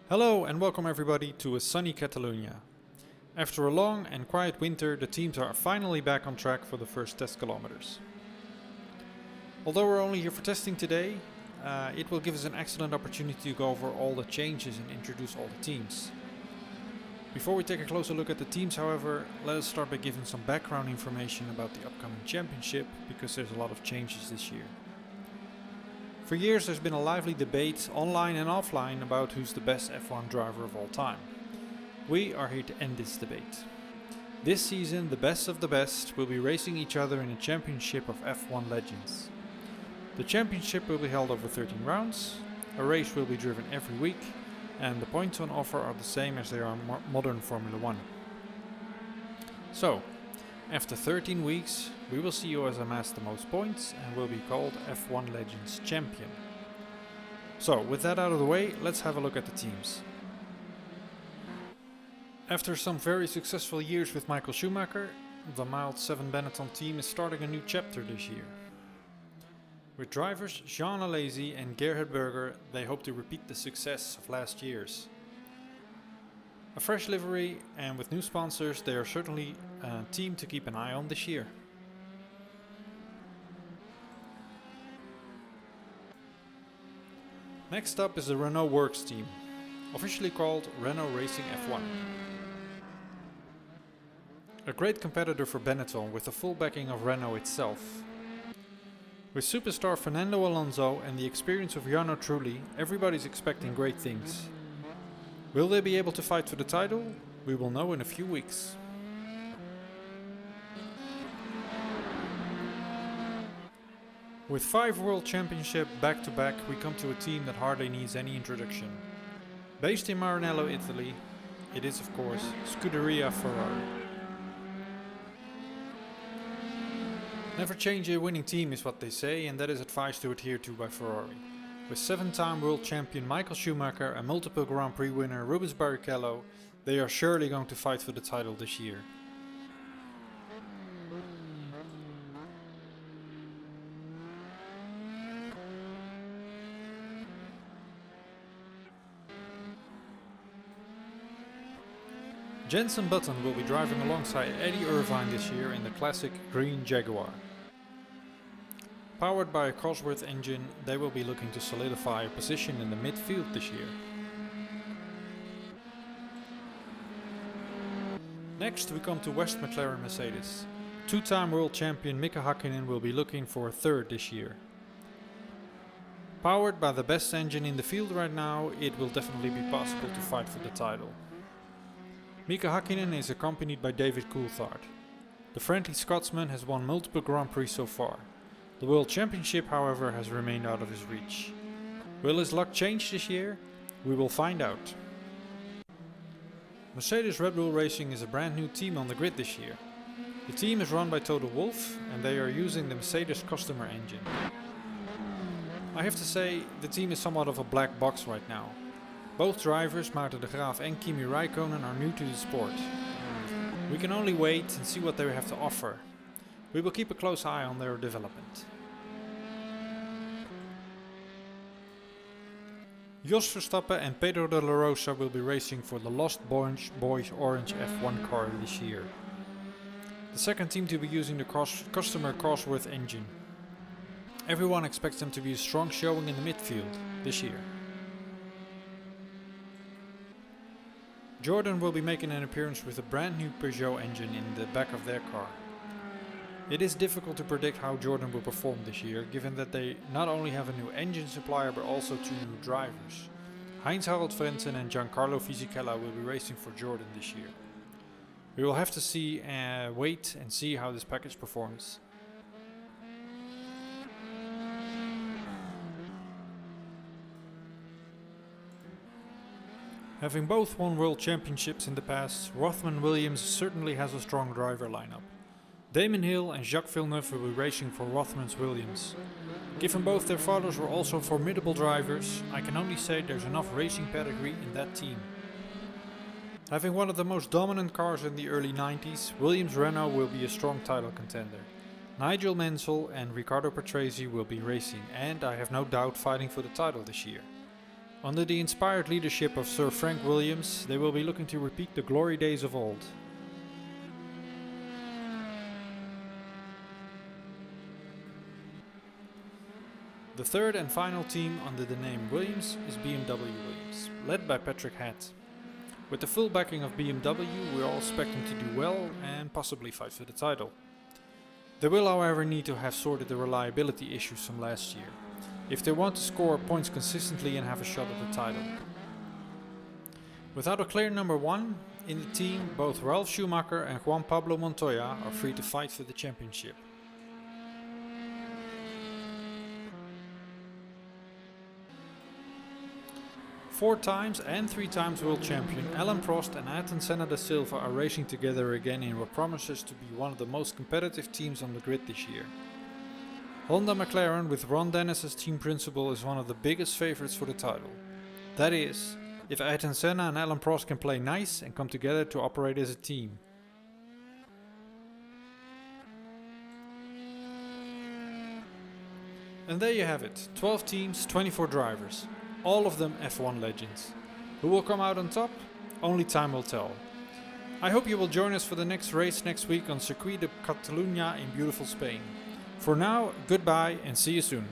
Hello and welcome everybody to a sunny Catalonia. After a long and quiet winter, the teams are finally back on track for the first test kilometers. Although we're only here for testing today, it will give us an excellent opportunity to go over all the changes and introduce all the teams. Before we take a closer look at the teams, however, let us start by giving some background information about the upcoming championship, because there's a lot of changes this year. For years there's been a lively debate, online and offline, about who's the best F1 driver of all time. We are here to end this debate. This season, the best of the best will be racing each other in a championship of F1 legends. The championship will be held over 13 rounds, a race will be driven every week, and the points on offer are the same as they are in modern Formula 1. So, after 13 weeks, we will see who has amassed the most points and will be called F1 Legends Champion. So, with that out of the way, let's have a look at the teams. After some very successful years with Michael Schumacher, the mild 7 Benetton team is starting a new chapter this year. With drivers Jean Alesi and Gerhard Berger, they hope to repeat the success of last year's. A fresh livery and with new sponsors, they are certainly a team to keep an eye on this year. Next up is the Renault Works team, officially called Renault Racing F1. A great competitor for Benetton with the full backing of Renault itself. With superstar Fernando Alonso and the experience of Jarno Trulli, everybody's expecting great things. Will they be able to fight for the title? We will know in a few weeks. With 5 World Championships back to back, we come to a team that hardly needs any introduction. Based in Maranello, Italy, it is of course Scuderia Ferrari. Never change a winning team is what they say, and that is advised to adhere to by Ferrari. With 7-time world champion Michael Schumacher and multiple Grand Prix winner Rubens Barrichello, they are surely going to fight for the title this year. Jenson Button will be driving alongside Eddie Irvine this year in the classic green Jaguar. Powered by a Cosworth engine, they will be looking to solidify a position in the midfield this year. Next we come to West McLaren Mercedes. 2-time world champion Mika Hakkinen will be looking for a third this year. Powered by the best engine in the field right now, it will definitely be possible to fight for the title. Mika Hakkinen is accompanied by David Coulthard. The friendly Scotsman has won multiple Grand Prix so far. The World Championship, however, has remained out of his reach. Will his luck change this year? We will find out. Mercedes Red Bull Racing is a brand new team on the grid this year. The team is run by Toto Wolff and they are using the Mercedes customer engine. I have to say, the team is somewhat of a black box right now. Both drivers, Maarten de Graaf and Kimi Räikkönen, are new to the sport. We can only wait and see what they have to offer. We will keep a close eye on their development. Jos Verstappen and Pedro de la Rosa will be racing for the Lost Boys Orange F1 car this year. The second team to be using the customer Cosworth engine. Everyone expects them to be a strong showing in the midfield this year. Jordan will be making an appearance with a brand new Peugeot engine in the back of their car. It is difficult to predict how Jordan will perform this year, given that they not only have a new engine supplier but also 2 new drivers. Heinz-Harald Frentzen and Giancarlo Fisichella will be racing for Jordan this year. We will have to wait and see how this package performs. Having both won world championships in the past, Rothman Williams certainly has a strong driver lineup. Damon Hill and Jacques Villeneuve will be racing for Rothman's Williams. Given both their fathers were also formidable drivers, I can only say there's enough racing pedigree in that team. Having one of the most dominant cars in the early 90s, Williams Renault will be a strong title contender. Nigel Mansell and Riccardo Patrese will be racing and, I have no doubt, fighting for the title this year. Under the inspired leadership of Sir Frank Williams, they will be looking to repeat the glory days of old. The third and final team under the name Williams is BMW Williams, led by Patrick Hatt. With the full backing of BMW, we are all expecting to do well and possibly fight for the title. They will, however, need to have sorted the reliability issues from last year, if they want to score points consistently and have a shot at the title. Without a clear number one in the team, both Ralf Schumacher and Juan Pablo Montoya are free to fight for the championship. Four times and 3 times world champion Alian Prost and Ayrton Senna da Silva are racing together again in what promises to be one of the most competitive teams on the grid this year. Honda McLaren with Ron Dennis as team principal is one of the biggest favourites for the title. That is, if Ayrton Senna and Alian Prost can play nice and come together to operate as a team. And there you have it, 12 teams, 24 drivers, all of them F1 legends. Who will come out on top? Only time will tell. I hope you will join us for the next race next week on Circuit de Catalunya in beautiful Spain. For now, goodbye and see you soon.